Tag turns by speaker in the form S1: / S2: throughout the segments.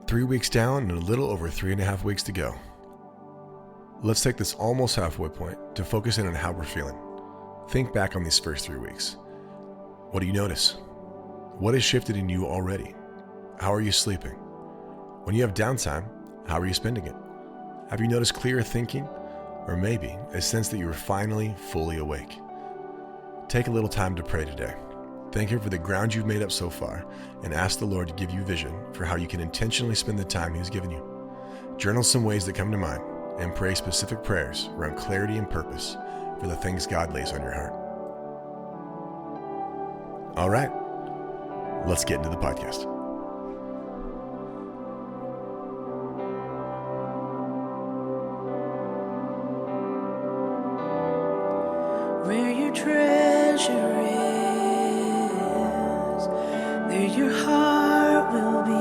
S1: 3 weeks down and a little over 3.5 weeks to go. Let's take this almost halfway point to focus in on how we're feeling. Think back on these first 3 weeks. What do you notice? What has shifted in you already? How are you sleeping? When you have downtime, how are you spending it? Have you noticed clearer thinking? Or maybe a sense that you are finally fully awake? Take a little time to pray today. Thank Him for the ground you've made up so far, and ask the Lord to give you vision for how you can intentionally spend the time He's given you. Journal some ways that come to mind, and pray specific prayers around clarity and purpose for the things God lays on your heart. All right, let's get into the podcast.
S2: Where your treasure is, there your heart will be.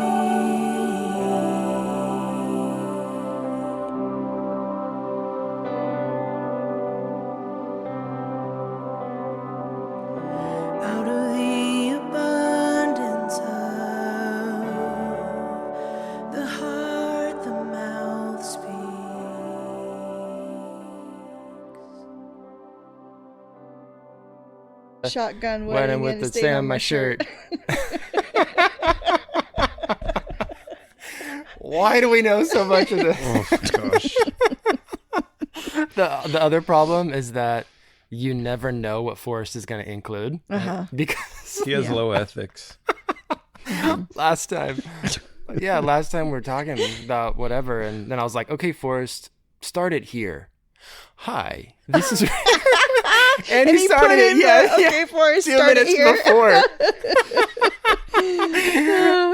S2: Out of the abundance of the heart, the mouth speaks.
S3: Shotgun
S4: wedding with the stain on my shirt. Why do we know so much of this?
S5: Oh gosh.
S4: The other problem is that you never know what Forrest is going to include because
S5: He has low ethics.
S4: last time we were talking about whatever, and then I was like, okay, Forrest, start it here. Hi, this is. And he started it,
S3: Okay, Forrest,
S4: 2
S3: start it
S4: minutes
S3: here.
S4: before.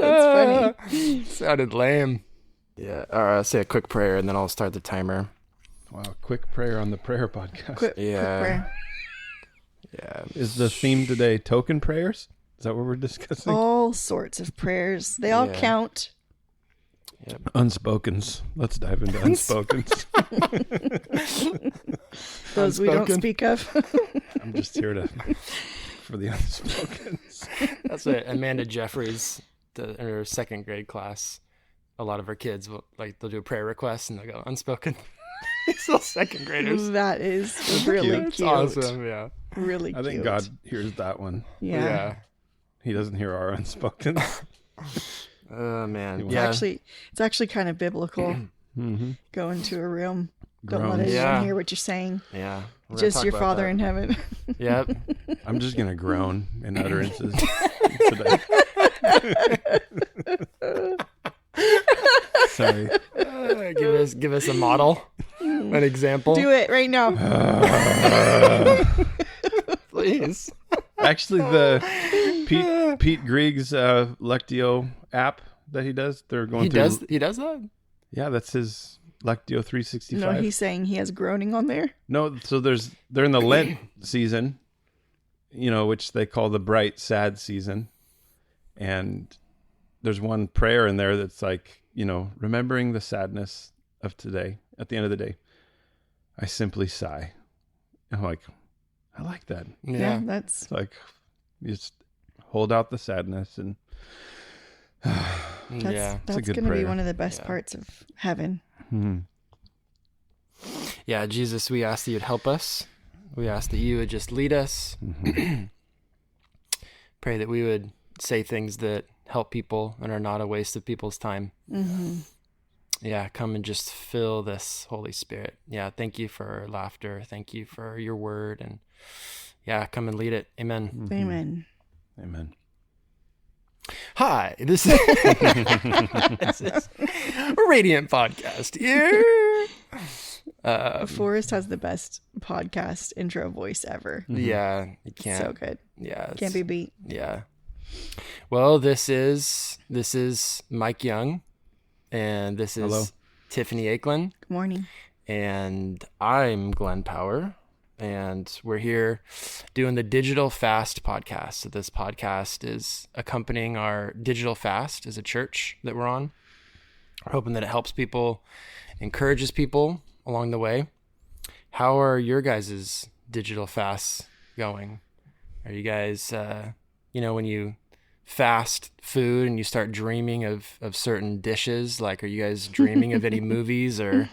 S3: That's funny.
S4: Sounded lame. Yeah, I'll say a quick prayer and then I'll start the timer.
S5: Wow, quick prayer on the prayer podcast.
S3: Quick
S4: Yeah.
S3: prayer.
S4: Yeah.
S5: Is the theme today token prayers? Is that what we're discussing?
S3: All sorts of prayers. They all
S4: Yeah.
S3: count.
S5: Unspokens. Let's dive into unspokens.
S3: Those we don't
S4: Unspoken.
S3: speak of.
S5: I'm just here for the unspokens.
S4: That's what Amanda Jeffries, in her second grade class, a lot of her kids will they'll do a prayer request and they'll go unspoken. These little second graders.
S3: That is really
S4: It's
S3: cute.
S4: awesome, yeah.
S3: Really
S5: I
S3: cute.
S5: think God hears that one.
S3: Yeah.
S5: He doesn't hear our unspokens.
S4: Oh man.
S3: It's actually kind of biblical.
S5: Mm-hmm.
S3: Go into a room. Don't
S5: Groans.
S3: let anyone
S4: Yeah.
S3: hear what you're saying.
S4: Yeah. We're gonna
S3: Just
S4: talk
S3: your
S4: about
S3: Father
S4: that.
S3: in heaven.
S4: Yep.
S5: I'm just going to groan in utterances today. Sorry.
S4: Give us a model, an example.
S3: Do it right now.
S4: Please.
S5: Actually, the Pete Grieg's Lectio app that he does, they're going
S4: He
S5: through.
S4: does that?
S5: Yeah, that's his Lectio 365.
S3: No, he's saying he has groaning on there.
S5: No, so they're in the Lent season, which they call the bright, sad season. And there's one prayer in there that's like, remembering the sadness of today, at the end of the day, I simply sigh. And I'm like, I like that.
S4: Yeah.
S3: That's
S5: It's like, you just hold out the sadness and
S4: Yeah.
S5: a
S3: that's
S5: good
S3: going to be
S5: prayer.
S3: one of the best
S4: Yeah.
S3: parts of heaven.
S4: Yeah, Jesus, we ask that you'd help us. We ask that you would just lead us. Pray that we would say things that help people and are not a waste of people's time.
S3: Mm-hmm.
S4: Yeah, come and just fill this Holy Spirit. Yeah, thank you for laughter. Thank you for your word. And yeah, come and lead it. Amen.
S3: Amen.
S5: Amen.
S4: Hi, this is, this is Radiant Podcast here.
S3: Forrest has the best podcast intro voice ever.
S4: Yeah, you can't.
S3: So good.
S4: Yeah,
S3: Can't be beat.
S4: Yeah. Well, this is Mike Young, and this is
S5: Hello.
S4: Tiffany Eklund,
S3: Good morning.
S4: and I'm Glenn Power, and we're here doing the Digital Fast podcast. So this podcast is accompanying our Digital Fast as a church that we're on. We're hoping that it helps people, encourages people along the way. How are your guys' digital fasts going? Are you guys, when you fast food and you start dreaming of certain dishes? Like, are you guys dreaming of any movies, or are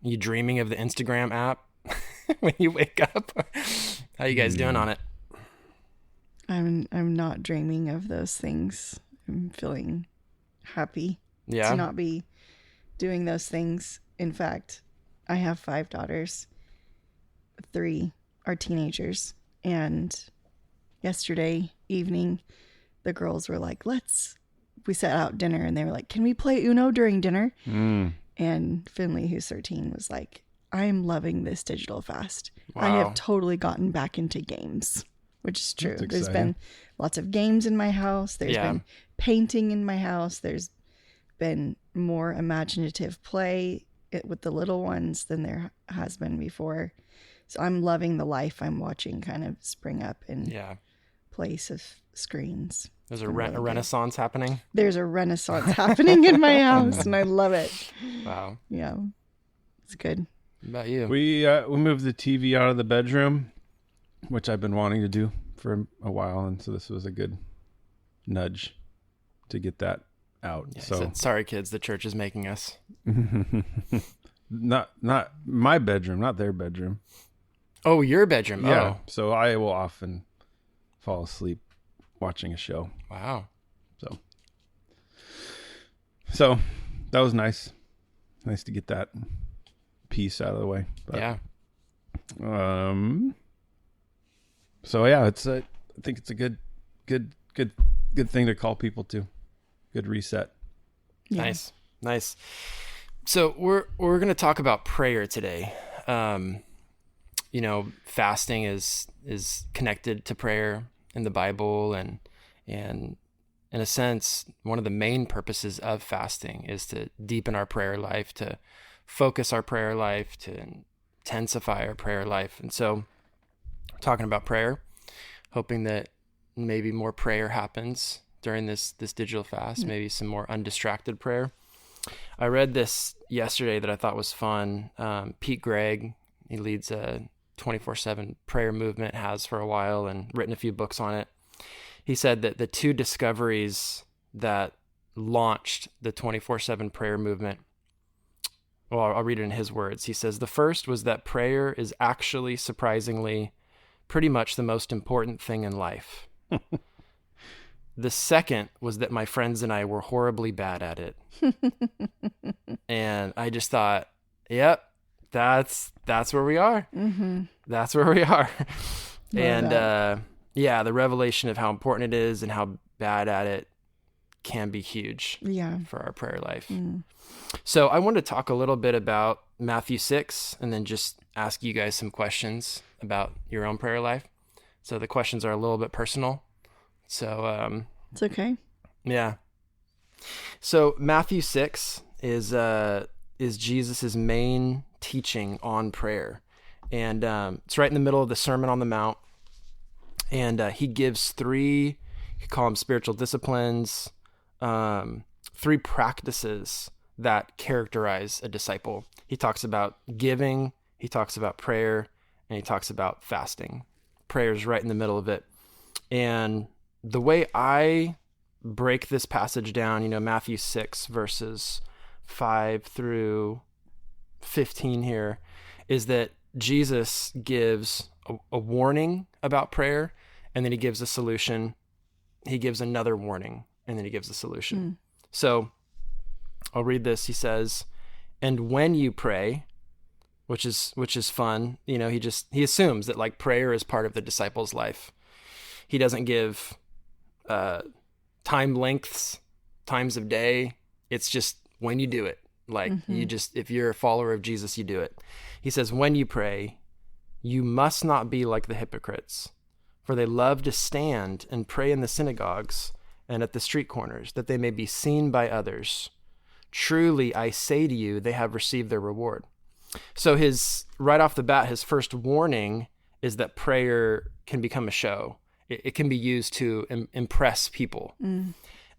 S4: you dreaming of the Instagram app when you wake up? How you guys doing on it?
S3: I'm not dreaming of those things. I'm feeling happy to not be doing those things. In fact, I have 5 daughters. 3 are teenagers, and yesterday evening the girls were like, we set out dinner, and they were like, can we play Uno during dinner? And Finley, who's 13, was like, I'm loving this digital fast.
S4: Wow.
S3: I have totally gotten back into games, which is true.
S5: That's
S3: There's
S5: exciting.
S3: been lots of games in my house. There's been painting in my house. There's been more imaginative play with the little ones than there has been before. So I'm loving the life I'm watching kind of spring up in place of screens.
S4: There's a renaissance happening.
S3: There's a renaissance happening in my house, and I love it.
S4: Wow.
S3: Yeah, it's good.
S4: What about you?
S5: We moved the TV out of the bedroom, which I've been wanting to do for a while, and so this was a good nudge to get that out.
S4: Yeah,
S5: so
S4: said, sorry, kids, the church is making us.
S5: not my bedroom, not their bedroom.
S4: Oh, your bedroom.
S5: Yeah.
S4: Oh,
S5: So I will often fall asleep watching a show.
S4: wow.
S5: So that was nice. Nice to get that piece out of the way. But,
S4: Yeah.
S5: So yeah, I think it's a good thing to call people to. Good reset.
S3: Yeah.
S4: Nice. So we're going to talk about prayer today. Fasting is connected to prayer in the Bible, and in a sense, one of the main purposes of fasting is to deepen our prayer life, to focus our prayer life, to intensify our prayer life. And so we're talking about prayer, hoping that maybe more prayer happens during this digital fast, maybe some more undistracted prayer. I read this yesterday that I thought was fun. Pete Gregg, he leads a 24/7 prayer movement, has for a while, and written a few books on it. He said that the 2 discoveries that launched the 24/7 prayer movement, well, I'll read it in his words. He says, the first was that prayer is actually surprisingly pretty much the most important thing in life. The second was that my friends and I were horribly bad at it. And I just thought, yep, that's where we are.
S3: Mm-hmm.
S4: That's where we are.
S3: Love
S4: And the revelation of how important it is and how bad at it can be huge for our prayer life. So I wanted to talk a little bit about Matthew 6 and then just ask you guys some questions about your own prayer life. So the questions are a little bit personal. So
S3: it's okay.
S4: Yeah. So Matthew 6 is Jesus's main teaching on prayer. And it's right in the middle of the Sermon on the Mount. And he gives 3, you could call them spiritual disciplines, 3 practices that characterize a disciple. He talks about giving, he talks about prayer, and he talks about fasting. Prayer is right in the middle of it. And the way I break this passage down, Matthew 6 verses 5 through 15 here, is that Jesus gives a warning about prayer, and then he gives a solution. He gives another warning, and then he gives a solution. So I'll read this. He says, and when you pray, which is fun, he assumes that like prayer is part of the disciple's life. He doesn't give time lengths, times of day. It's just when you do it. Like if you're a follower of Jesus, you do it. He says, when you pray, you must not be like the hypocrites, for they love to stand and pray in the synagogues and at the street corners, that they may be seen by others. Truly, I say to you, they have received their reward. So right off the bat, his first warning is that prayer can become a show. It can be used to impress people.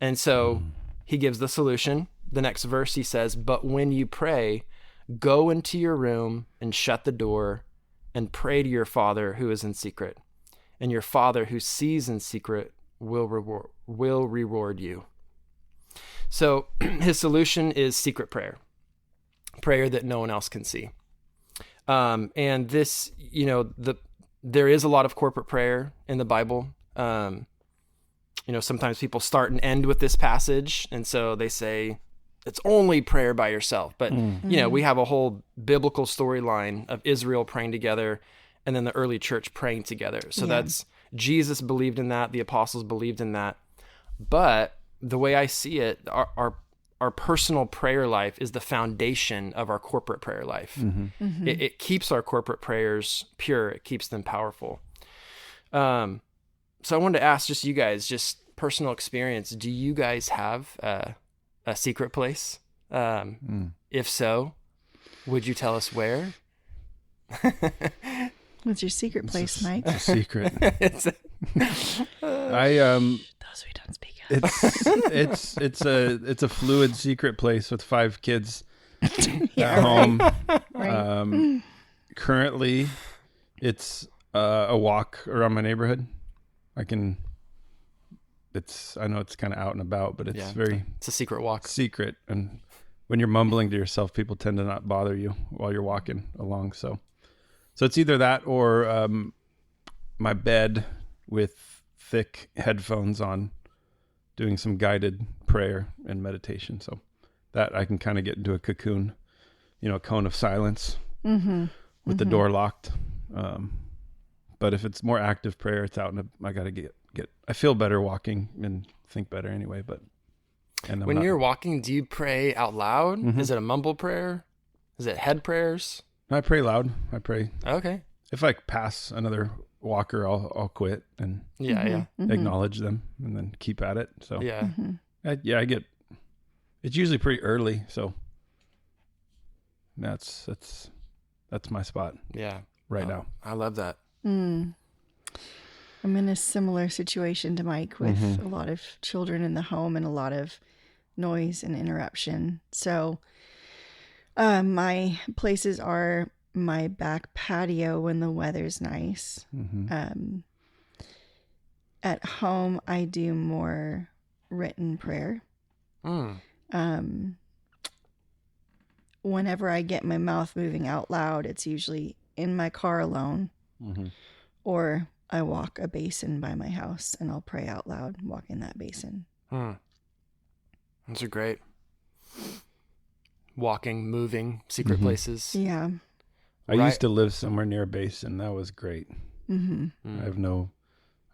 S4: And so he gives the solution. The next verse, he says, but when you pray, go into your room and shut the door and pray to your Father who is in secret. And your Father who sees in secret will reward you. So his solution is secret prayer that no one else can see. And this, there is a lot of corporate prayer in the Bible. Sometimes people start and end with this passage. And so they say it's only prayer by yourself. But, we have a whole biblical storyline of Israel praying together and then the early church praying together. So that's, Jesus believed in that. The apostles believed in that. But the way I see it, our personal prayer life is the foundation of our corporate prayer life. It keeps our corporate prayers pure. It keeps them powerful. So I wanted to ask just you guys, just personal experience. Do you guys have a secret place? If so, would you tell us where?
S3: What's your secret place, Mike?
S5: It's a secret.
S4: Those
S3: we don't speak of.
S5: It's a fluid secret place with 5 kids at home.
S3: Right.
S5: Currently, it's a walk around my neighborhood. I know it's kind of out and about, but it's
S4: it's a secret walk.
S5: Secret. And when you're mumbling to yourself, people tend to not bother you while you're walking along. So it's either that or my bed with thick headphones on, doing some guided prayer and meditation. So that I can kind of get into a cocoon, a cone of silence with the door locked. But if it's more active prayer, it's out and I got to get, I feel better walking and think better anyway. When
S4: you're walking, do you pray out loud? Is it a mumble prayer? Is it head prayers?
S5: I pray loud. I pray.
S4: Okay.
S5: If I pass another walker, I'll quit and acknowledge them and then keep at it. So I get, it's usually pretty early. So that's my spot.
S4: Yeah.
S5: Right now.
S4: I love that.
S3: I'm in a similar situation to Mike with a lot of children in the home and a lot of noise and interruption. So my places are my back patio when the weather's nice. At home, I do more written prayer. Whenever I get my mouth moving out loud, it's usually in my car alone, or I walk a basin by my house and I'll pray out loud, walk in that basin.
S4: Those are great. Walking, moving, secret places.
S3: Yeah.
S5: I used to live somewhere near a basin. That was great. I have no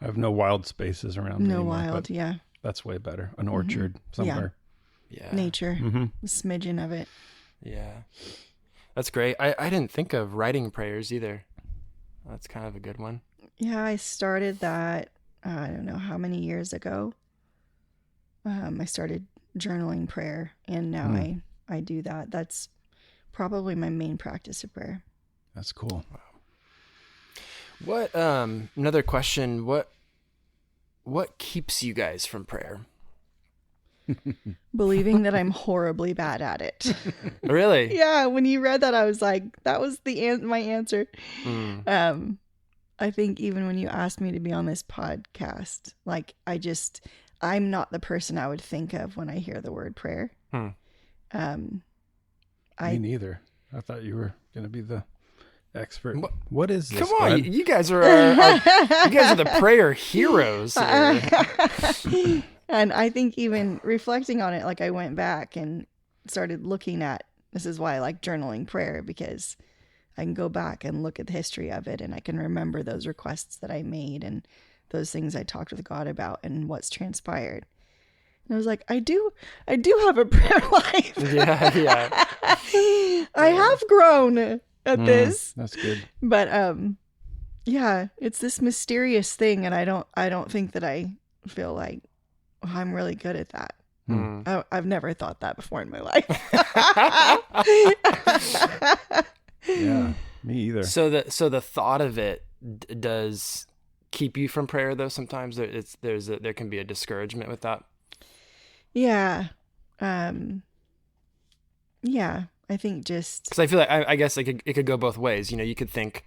S5: wild spaces around me.
S3: No
S5: anymore,
S3: wild, yeah.
S5: That's way better. An orchard somewhere.
S4: Yeah.
S3: Nature. A smidgen of it.
S4: Yeah. That's great. I didn't think of writing prayers either. That's kind of a good one.
S3: Yeah, I started that, I don't know how many years ago. I started journaling prayer, and now I do that. That's probably my main practice of prayer.
S5: That's cool.
S4: Wow. What, another question, what keeps you guys from prayer?
S3: Believing that I'm horribly bad at it.
S4: Really?
S3: Yeah, when you read that, I was like, that was my answer. I think even when you asked me to be on this podcast, like I'm not the person I would think of when I hear the word prayer.
S5: Me neither. I thought you were going to be the expert. What is this?
S4: Come on, you guys are the prayer heroes here.
S3: And I think even reflecting on it, like I went back and started looking at, this is why I like journaling prayer, because I can go back and look at the history of it and I can remember those requests that I made and those things I talked with God about and what's transpired. And I was like, I do have a prayer life.
S4: Yeah.
S3: I have grown at this.
S5: That's good.
S3: But yeah, it's this mysterious thing, and I don't think that I feel like I'm really good at that. I've never thought that before in my life.
S5: Yeah, me either.
S4: So the thought of it does keep you from prayer, though. Sometimes there can be a discouragement with that.
S3: Yeah. Yeah, I think just
S4: because I feel like I guess it could go both ways. You could think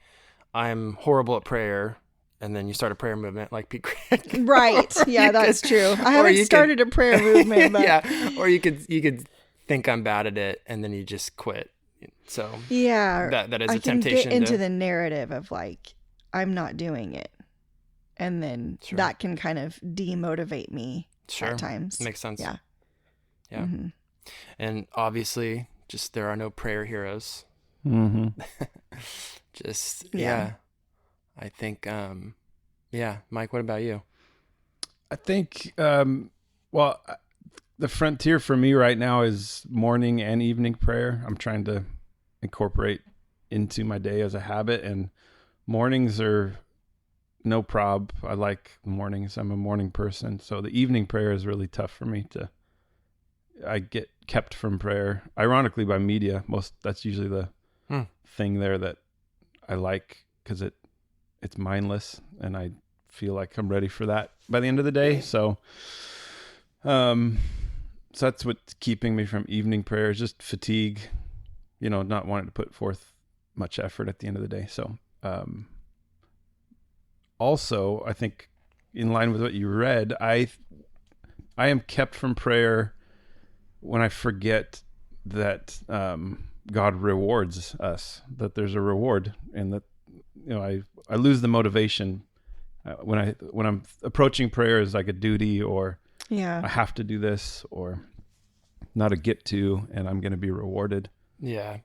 S4: I'm horrible at prayer, and then you start a prayer movement like Pete Craig.
S3: Right. Yeah, that's true. I haven't started a prayer movement, but
S4: yeah. Or you could think I'm bad at it, and then you just quit. So
S3: yeah,
S4: that is
S3: I
S4: a
S3: can
S4: temptation.
S3: get into the narrative of like, I'm not doing it. And then that can kind of demotivate me at times.
S4: Makes sense.
S3: Yeah.
S4: Yeah. Mm-hmm. And obviously, just there are no prayer heroes.
S5: Mm-hmm.
S4: I think, Mike, what about you?
S5: I think, the frontier for me right now is morning and evening prayer. I'm trying to incorporate into my day as a habit, and mornings are no prob. I like mornings. I'm a morning person. So the evening prayer is really tough for me I get kept from prayer, ironically, by media. That's usually the thing there that I like, because it's mindless, and I feel like I'm ready for that by the end of the day. So, so that's what's keeping me from evening prayer, is just fatigue, not wanting to put forth much effort at the end of the day. So, also, I think in line with what you read, I am kept from prayer when I forget that God rewards us, that there's a reward, and that I lose the motivation when I'm approaching prayer as like a duty, or I have to do this, or not a get to, and I'm going to be rewarded.
S4: Yeah.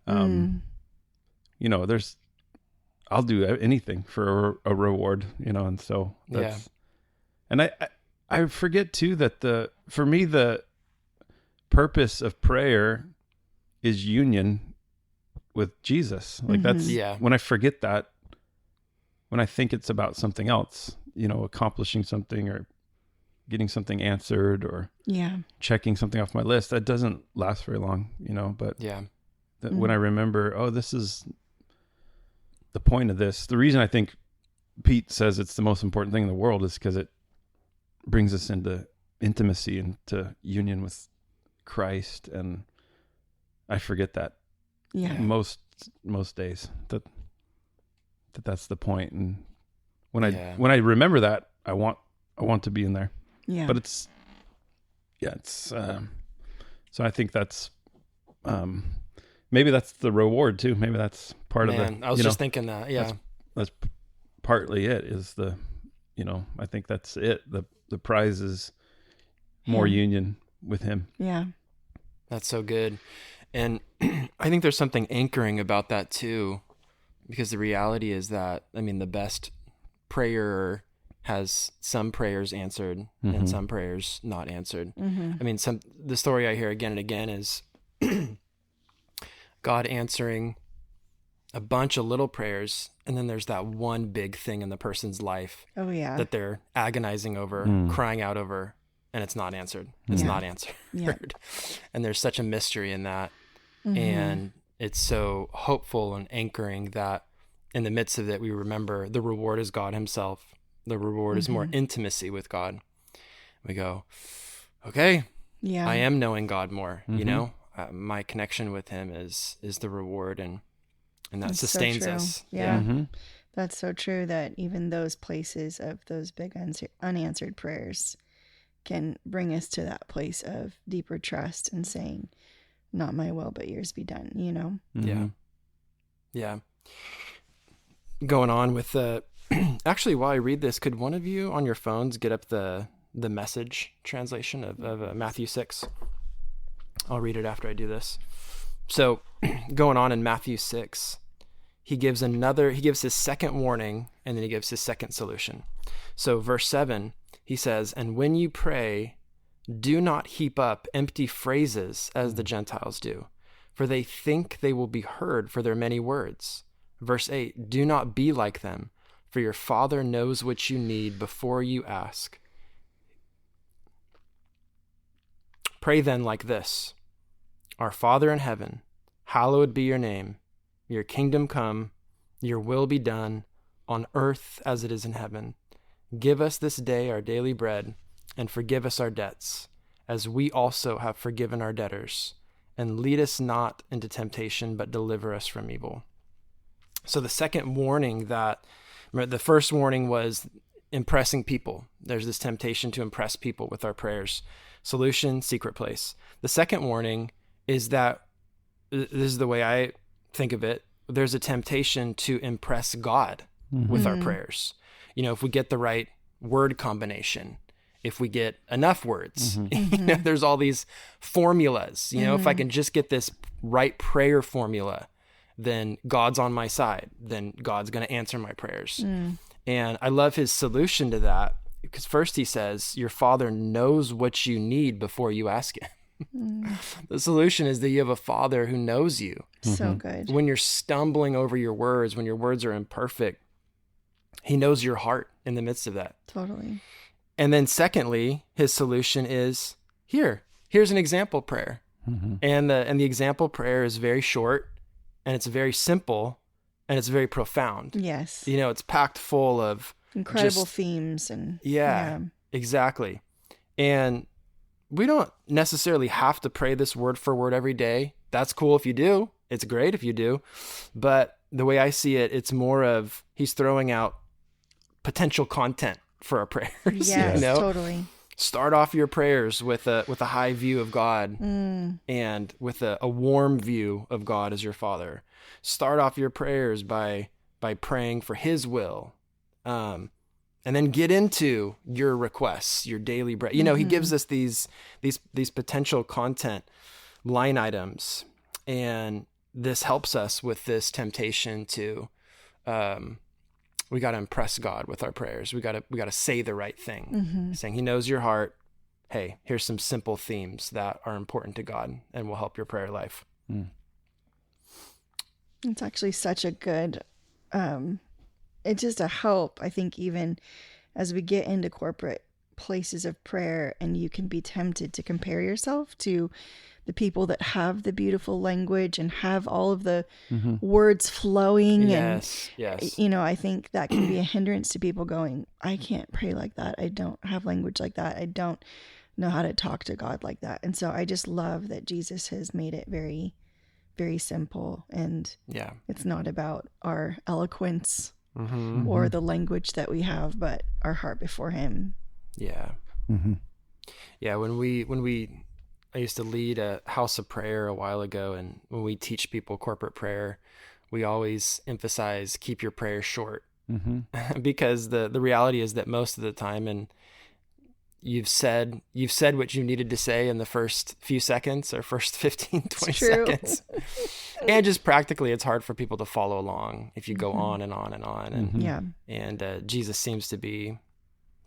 S5: I'll do anything for a reward, and so that's, and I forget too that for me, the purpose of prayer is union with Jesus. Like that's, when I forget that, when I think it's about something else, accomplishing something or getting something answered or checking something off my list, that doesn't last very long, but when I remember, this is the point of this. The reason I think Pete says it's the most important thing in the world is because it brings us into intimacy and to union with Christ, and I forget that most days that's the point. And when I remember that, I want to be in there. But it's so I think that's maybe that's the reward too. Maybe that's part of the,
S4: I was just thinking that.
S5: That's partly it, is I think that's it. The prize is more union with him.
S3: Yeah.
S4: That's so good. And I think there's something anchoring about that too, because the reality is that, the best prayer has some prayers answered and some prayers not answered. The story I hear again and again is God answering a bunch of little prayers, and then there's that one big thing in the person's life that they're agonizing over, crying out over, and it's not answered. It's not answered. And there's such a mystery in that. And it's so hopeful and anchoring that in the midst of it, we remember the reward is God himself. The reward is more intimacy with God. We go, okay, I am knowing God more, my connection with him is the reward, and that
S3: That's
S4: sustains
S3: so
S4: us.
S3: Yeah. That's so true, that even those places of those big unanswered prayers can bring us to that place of deeper trust and saying, not my will, but yours be done,
S4: Yeah. Going on with actually, while I read this, could one of you on your phones get up the Message translation of Matthew 6? I'll read it after I do this. So going on in Matthew 6, he gives his second warning, and then he gives his second solution. So verse 7, he says, "And when you pray, do not heap up empty phrases as the Gentiles do, for they think they will be heard for their many words." Verse 8, "Do not be like them, for your Father knows what you need before you ask. Pray then like this: Our Father in heaven, hallowed be your name. Your kingdom come, your will be done, on earth as it is in heaven. Give us this day our daily bread, and forgive us our debts, as we also have forgiven our debtors. And lead us not into temptation, but deliver us from evil." So the second warning that The first warning was impressing people. There's this temptation to impress people with our prayers. Solution, secret place. The second warning is that, this is the way I think of it, there's a temptation to impress God with our prayers. You know, if we get the right word combination, if we get enough words, you know, there's all these formulas, you know, if I can just get this right prayer formula, then God's on my side, then God's going to answer my prayers. And I love his solution to that, because first he says, your Father knows what you need before you ask him. The solution is that you have a Father who knows you.
S3: So good.
S4: When you're stumbling over your words, when your words are imperfect, he knows your heart in the midst of that.
S3: Totally.
S4: And then secondly, his solution is here's an example prayer. And the example prayer is very short, and it's very simple, and it's very profound.
S3: Yes.
S4: You know, it's packed full of
S3: incredible themes and
S4: yeah, exactly. And we don't necessarily have to pray this word for word every day. That's cool if you do. It's great if you do. But the way I see it, it's more of he's throwing out potential content for our prayers.
S3: Yes,
S4: you know?
S3: totally.
S4: Start off your prayers with a high view of God and with a warm view of God as your Father. Start off your prayers by praying for his will. And then get into your requests, your daily bread. You know, he gives us these potential content line items, and this helps us with this temptation to, we got to impress God with our prayers. We got to say the right thing, saying he knows your heart. Hey, here's some simple themes that are important to God and will help your prayer life.
S3: It's actually such a good, it's just a help, I think, even as we get into corporate places of prayer, and you can be tempted to compare yourself to the people that have the beautiful language and have all of the words flowing.
S4: Yes.
S3: You know, I think that can be a hindrance to people going, I can't pray like that. I don't have language like that. I don't know how to talk to God like that. And so I just love that Jesus has made it very, very simple. And it's not about our eloquence or the language that we have, but our heart before him.
S4: Yeah. Yeah. I used to lead a house of prayer a while ago, and when we teach people corporate prayer, we always emphasize keep your prayers short, because the reality is that most of the time, and you've said what you needed to say in the first few seconds or first 15, 20 seconds. And just practically, it's hard for people to follow along if you go on and on and on. And Jesus seems to be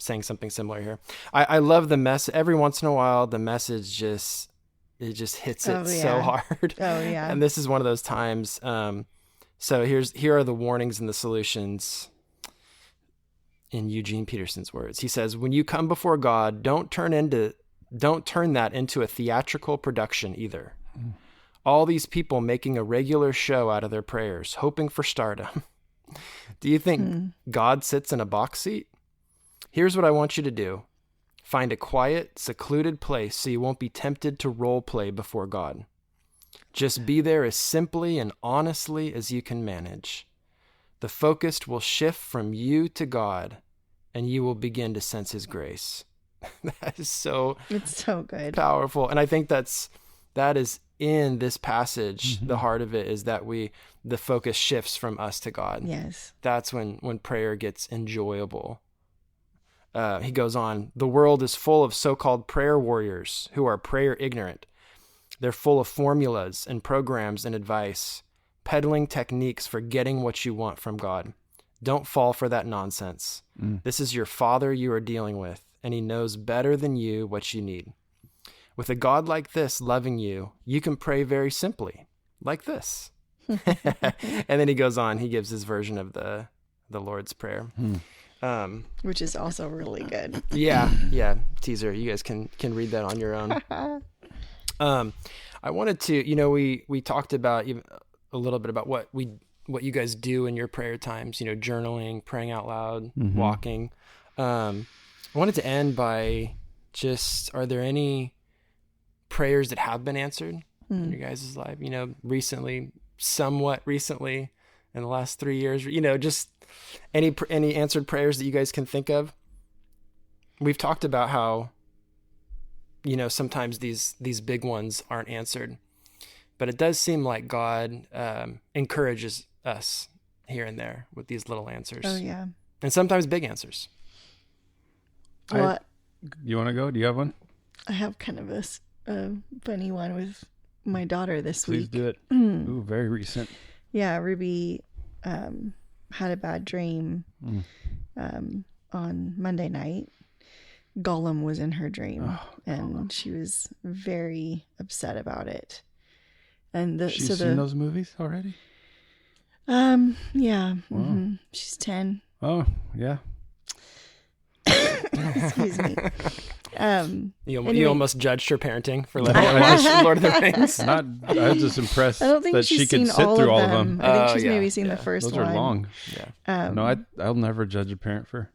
S4: saying something similar here. I love the mess. Every once in a while, the message just hits it so hard.
S3: Oh yeah.
S4: And this is one of those times. So here are the warnings and the solutions in Eugene Peterson's words. He says, when you come before God, don't turn that into a theatrical production either. All these people making a regular show out of their prayers, hoping for stardom. Do you think God sits in a box seat? Here's what I want you to do. Find a quiet, secluded place so you won't be tempted to role play before God. Just be there as simply and honestly as you can manage. The focus will shift from you to God, and you will begin to sense his grace. That is it's so good, powerful. And I think that is in this passage. The heart of it is that the focus shifts from us to God.
S3: Yes.
S4: That's when prayer gets enjoyable. He goes on, the world is full of so-called prayer warriors who are prayer ignorant. They're full of formulas and programs and advice, peddling techniques for getting what you want from God. Don't fall for that nonsense. This is your Father you are dealing with, and he knows better than you what you need. With a God like this loving you, you can pray very simply, like this. And then he goes on, he gives his version of the Lord's Prayer.
S3: Which is also really good.
S4: Yeah. Teaser. You guys can read that on your own. I wanted to, we talked about a little bit about what you guys do in your prayer times, journaling, praying out loud, walking. I wanted to end by are there any prayers that have been answered in your guys' life, recently, somewhat recently, in the last 3 years? Just any answered prayers that you guys can think of. We've talked about how, sometimes these big ones aren't answered, but it does seem like God encourages us here and there with these little answers.
S3: Oh yeah.
S4: And sometimes big answers.
S3: Well,
S5: You want to go? Do you have one?
S3: I have kind of a funny one with my daughter this
S5: Please
S3: week.
S5: do it. Ooh, very recent.
S3: Yeah, Ruby had a bad dream on Monday night. Gollum was in her dream, and she was very upset about it. And
S5: She's seen those movies already?
S3: Yeah.
S5: Wow.
S3: Mm-hmm. She's 10.
S5: Oh, yeah.
S3: Excuse me.
S4: You almost judged her parenting for letting her watch Lord of the Rings.
S5: I was just impressed
S3: I don't think
S5: that
S3: she's
S5: she could
S3: seen
S5: sit
S3: all
S5: through
S3: of
S5: all of
S3: them.
S5: them.
S3: I think she's maybe seen the first
S5: Those
S3: one.
S5: are long.
S4: Yeah.
S5: No, I'll never judge a parent for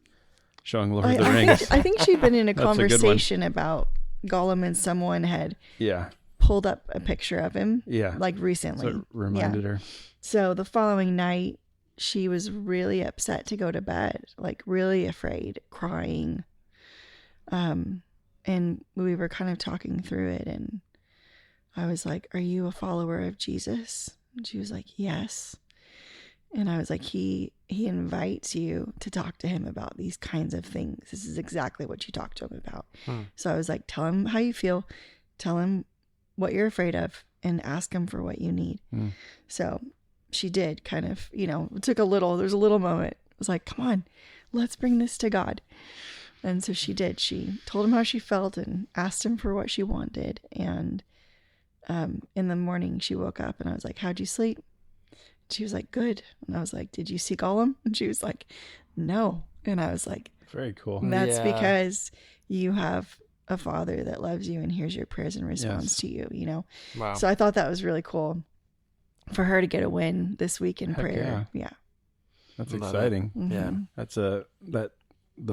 S5: showing Lord of the Rings.
S3: I think she'd been in a
S5: That's a good one.
S3: conversation about Gollum, and someone had
S5: Yeah.
S3: pulled up a picture of him.
S5: Yeah.
S3: Like recently.
S5: So it reminded her.
S3: So the following night, she was really upset to go to bed, like really afraid, crying. And we were kind of talking through it, and I was like, "Are you a follower of Jesus?" And she was like, "Yes." And I was like, he invites you to talk to him about these kinds of things. This is exactly what you talk to him about. So I was like, tell him how you feel, tell him what you're afraid of, and ask him for what you need. So she did kind of, it took there's a little moment. It was like, come on, let's bring this to God. And so she did. She told him how she felt and asked him for what she wanted. And in the morning she woke up and I was like, how'd you sleep? She was like, good. And I was like, did you see Gollum? And she was like, no. And I was like,
S5: Very cool.
S3: that's because you have a father that loves you and hears your prayers and responds to you,
S4: Wow.
S3: So I thought that was really cool for her to get a win this week in
S5: Heck
S3: prayer. Yeah.
S5: That's
S4: Love
S5: exciting.
S3: Mhm.
S4: Yeah.
S5: That's the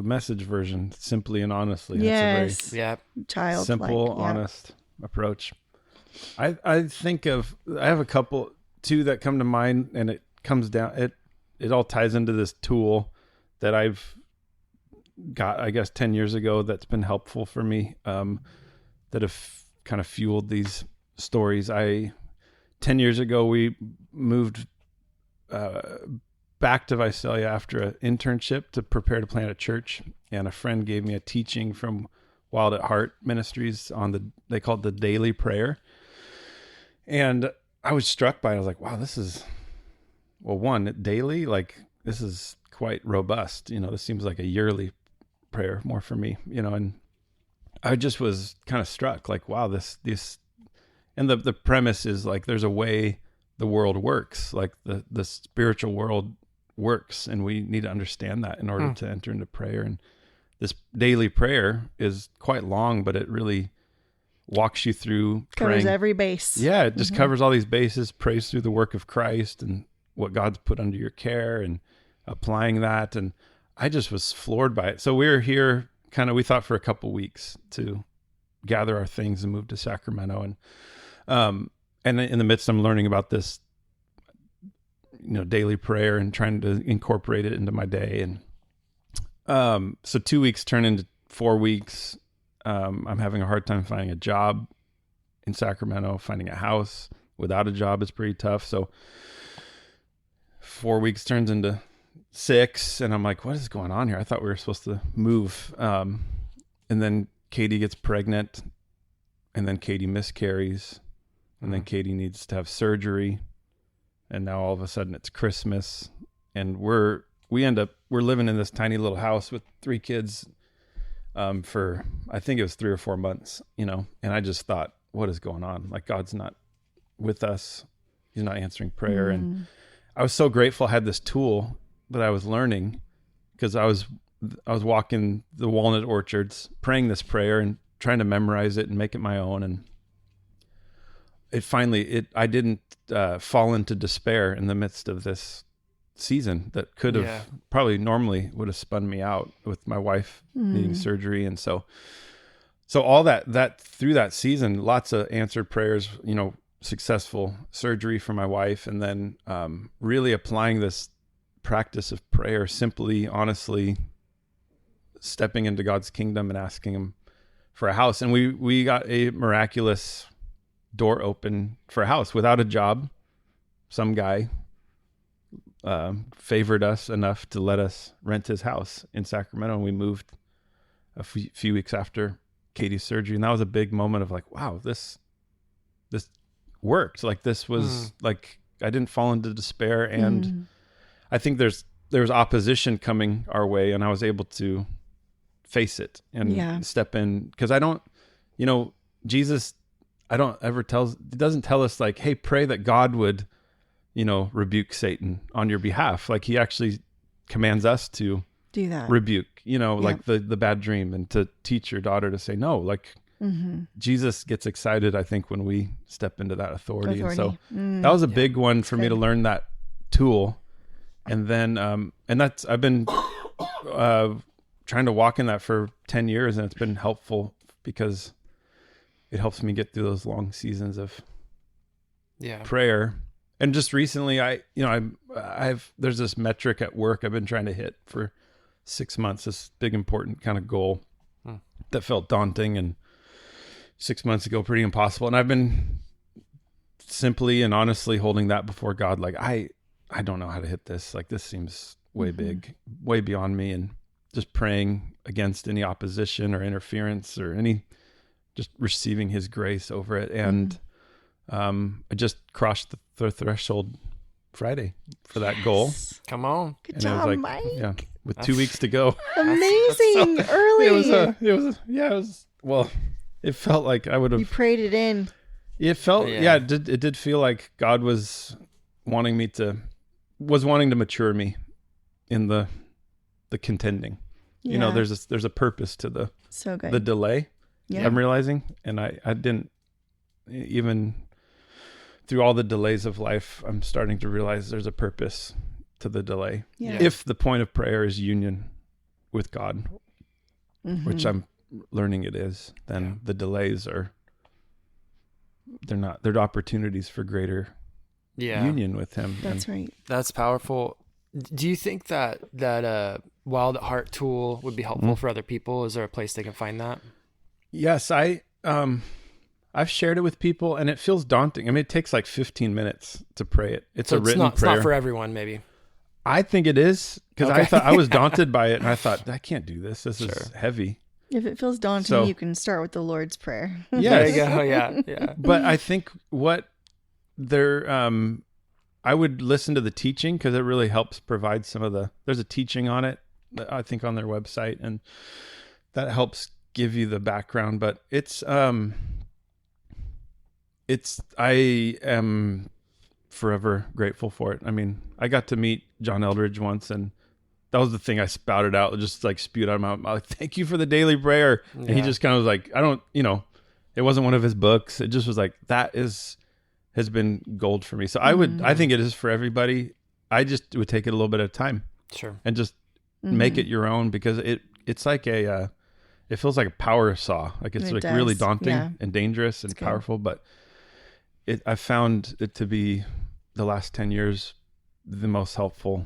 S5: message version, simply and honestly.
S3: Yes.
S5: That's a
S4: Yeah.
S5: very
S3: Child.
S5: simple, honest approach. I have a couple, two that come to mind, and it comes down, it all ties into this tool that I've got, I guess, 10 years ago that's been helpful for me, that have kind of fueled these stories. 10 years ago, we moved back to Visalia after an internship to prepare to plant a church. And a friend gave me a teaching from Wild at Heart Ministries they called the daily prayer. And I was struck by it. I was like, wow, this is, daily, like this is quite robust. This seems like a yearly prayer more for me, and I just was kind of struck, like, wow, this, and the premise is like, there's a way the world works, like the spiritual world works, and we need to understand that in order to enter into prayer. And this daily prayer is quite long, but it really walks you through
S3: Covers
S5: praying.
S3: every base.
S5: Yeah, it just covers all these bases, prays through the work of Christ and what God's put under your care and applying that. And I just was floored by it. So we were here we thought for a couple weeks to gather our things and move to Sacramento. And in the midst, I'm learning about this, daily prayer and trying to incorporate it into my day. And so 2 weeks turn into 4 weeks. I'm having a hard time finding a job in Sacramento. Finding a house without a job is pretty tough. So 4 weeks turns into 6, and I'm like, what is going on here? I thought we were supposed to move. And then Katie gets pregnant, and then Katie miscarries, and then Katie needs to have surgery. And now all of a sudden it's Christmas, and we're living in this tiny little house with 3 kids for, I think it was 3 or 4 months, and I just thought, what is going on? Like, God's not with us. He's not answering prayer. And I was so grateful I had this tool that I was learning, because I was walking the walnut orchards, praying this prayer and trying to memorize it and make it my own. And I didn't fall into despair in the midst of this season that could have probably normally would have spun me out, with my wife needing surgery. And so all that through that season, lots of answered prayers, successful surgery for my wife, and then really applying this practice of prayer, simply, honestly stepping into God's kingdom and asking him for a house. And we got a miraculous door open for a house without a job. Some guy favored us enough to let us rent his house in Sacramento, and we moved a few weeks after Katie's surgery. And that was a big moment of like, wow, this worked. Like, this was like, I didn't fall into despair. And I think there was opposition coming our way, and I was able to face it and step in. Because I don't, Jesus, doesn't tell us like, hey, pray that God would, rebuke Satan on your behalf. Like, he actually commands us to
S3: do that,
S5: rebuke, like the bad dream, and to teach your daughter to say no. Like, Jesus gets excited, I think, when we step into that authority. And so that was a big one for me to learn that tool. And then, I've been trying to walk in that for 10 years, and it's been helpful because it helps me get through those long seasons of prayer. And just recently, there's this metric at work I've been trying to hit for 6 months, this big, important kind of goal that felt daunting, and 6 months ago, pretty impossible. And I've been simply and honestly holding that before God. Like, I don't know how to hit this. Like, this seems way big, way beyond me. And just praying against any opposition or interference or just receiving his grace over it. And I just crossed the threshold Friday for that goal.
S4: Come on.
S3: Good job, Mike.
S5: Yeah, with 2 weeks to go.
S3: Amazing. Early.
S5: It felt like I would have.
S3: You prayed it in.
S5: It felt, it did feel like God was wanting to mature me in the contending.
S3: Yeah.
S5: There's a purpose to the delay.
S3: Yeah.
S5: I'm realizing, and I didn't even through all the delays of life, I'm starting to realize there's a purpose to the delay.
S3: Yeah.
S5: If the point of prayer is union with God, which I'm learning it is, then the delays they're opportunities for greater union with him.
S3: That's right.
S4: That's powerful. Do you think that Wild at Heart tool would be helpful for other people? Is there a place they can find that?
S5: Yes, I've shared it with people, and it feels daunting. I mean, it takes like 15 minutes to pray it. It's a written prayer. It's
S4: not for everyone, maybe.
S5: I think it is, because I thought I was daunted by it, and I thought, I can't do this. This is heavy.
S3: If it feels daunting, you can start with the Lord's Prayer.
S5: There
S4: you go. Yeah.
S5: But I think I would listen to the teaching, because it really helps provide there's a teaching on it, I think, on their website, and that helps give you the background. But I am forever grateful for it. I mean, I got to meet John Eldridge once, and that was the thing I spouted out, just like spewed out of my mouth. Like, thank you for the daily prayer. Yeah. And he just kind of was like, it wasn't one of his books. It just was like, has been gold for me. So I think it is for everybody. I just would take it a little bit at a time.
S4: Sure.
S5: And just make it your own, because it's like it feels like a power saw. Like, it's like really daunting and dangerous and powerful, but I found it to be, the last 10 years, the most helpful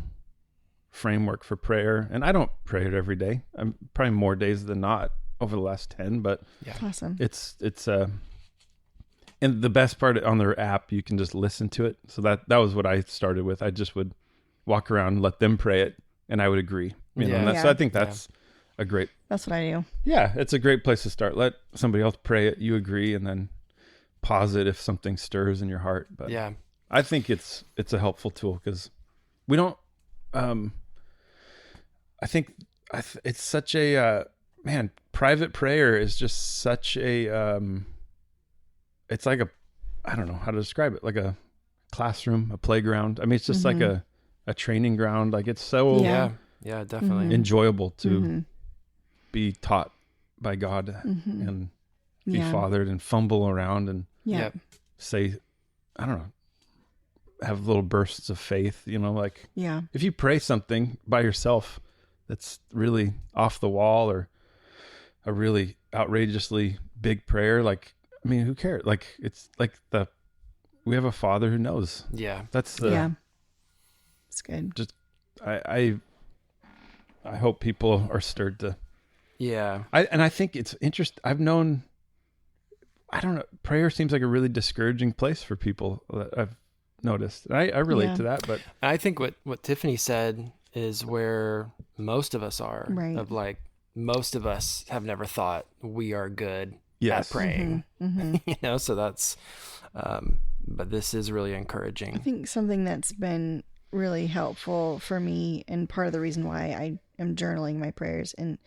S5: framework for prayer. And I don't pray it every day. I'm probably more days than not over the last 10, but
S3: awesome.
S5: It's and the best part, on their app, you can just listen to it. So that was what I started with. I just would walk around, let them pray it, and I would agree. So I think that's a great.
S3: That's what I do.
S5: Yeah, it's a great place to start. Let somebody else pray it, you agree, and then pause it if something stirs in your heart. But I think it's a helpful tool, because we don't. I think it's such a private prayer is just such a. It's like I don't know how to describe it, like a classroom, a playground. I mean, it's just like a training ground. Like, it's so
S4: definitely
S5: enjoyable to be taught by God and be fathered and fumble around and say, I don't know, have little bursts of faith, like if you pray something by yourself that's really off the wall, or a really outrageously big prayer, like, I mean, who cares? Like, it's like we have a Father who knows.
S4: Yeah.
S5: That's
S3: It's good.
S5: Just I hope people are stirred to.
S4: Yeah.
S5: I think it's interesting. I've known, I don't know, prayer seems like a really discouraging place for people that I've noticed. I relate to that, but
S4: I think what Tiffany said is where most of us are.
S3: Right.
S4: Of like, most of us have never thought we are good
S5: Yes.
S4: at praying.
S3: Mm-hmm.
S4: You know, so that's, but this is really encouraging.
S3: I think something that's been really helpful for me, and part of the reason why I am journaling my prayers and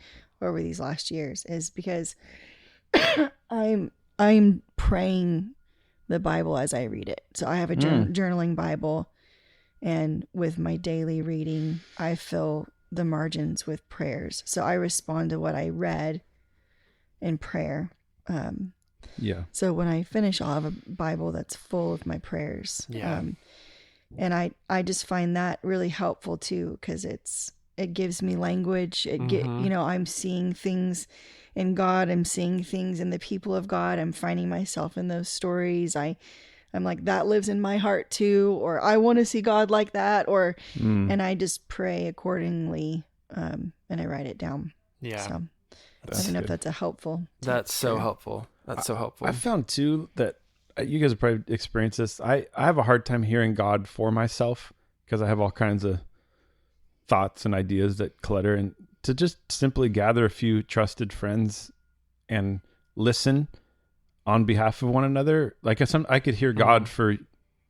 S3: over these last years, is because I'm praying the Bible as I read it. So I have a journaling Bible, and with my daily reading, I fill the margins with prayers. So I respond to what I read in prayer. So when I finish, I'll have a Bible that's full of my prayers. And I just find that really helpful too, because it gives me language. I'm seeing things in God. I'm seeing things in the people of God. I'm finding myself in those stories. I'm like, that lives in my heart too, or I want to see God like that, or and I just pray accordingly, and I write it down.
S4: Yeah.
S3: So I don't know if that's a helpful tip.
S4: That's so helpful. That's so helpful.
S5: I found too that you guys have probably experienced this. I have a hard time hearing God for myself because I have all kinds of thoughts and ideas that clutter, and to just simply gather a few trusted friends and listen on behalf of one another. Like I could hear God for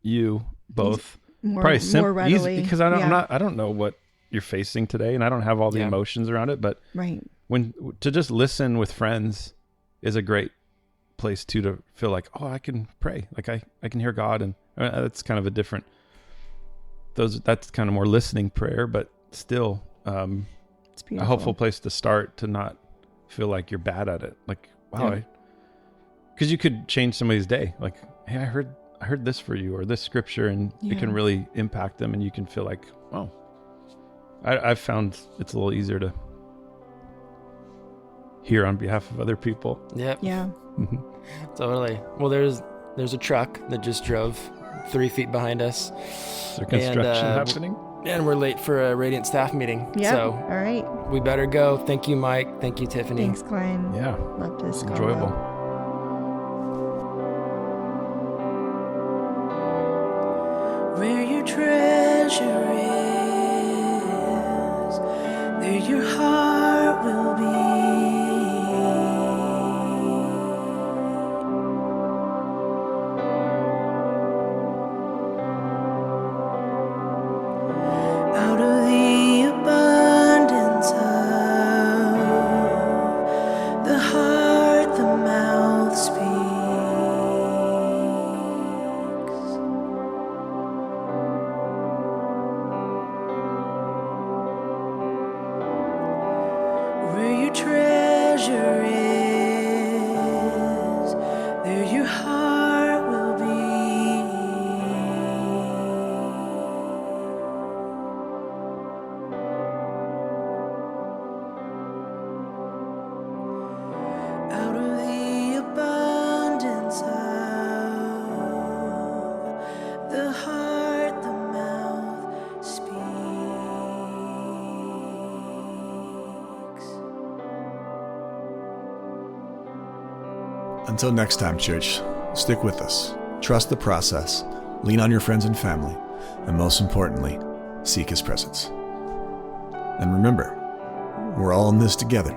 S5: you both
S3: more
S5: readily, because I don't know what you're facing today, and I don't have all the emotions around it, but
S3: right.
S5: When to just listen with friends is a great place to feel like, oh, I can pray. Like I can hear God, and that's kind of a different, that's kind of more listening prayer, but still
S3: it's beautiful.
S5: A helpful place to start, to not feel like you're bad at it. Like, wow, because you could change somebody's day. Like, hey, I heard this for you, or this scripture, and it can really impact them, and you can feel like, oh, I've found it's a little easier to hear on behalf of other people.
S4: Yep.
S3: Yeah.
S4: Totally. Well, there's a truck that just drove 3 feet behind us.
S5: Is there construction happening?
S4: And we're late for a Radiant staff meeting.
S3: Yeah.
S4: So
S3: all right.
S4: We better go. Thank you, Mike. Thank you, Tiffany.
S3: Thanks, Glenn.
S5: Yeah.
S3: Love this.
S5: Enjoyable.
S2: Where your treasure is, there your heart will be. Out of the abundance of the heart, the mouth speaks. Where your treasure is, there your heart will be. Out of the abundance of the heart, the mouth speaks.
S1: Until next time, church, stick with us. Trust the process, lean on your friends and family, and most importantly, seek His presence. And remember, we're all in this together.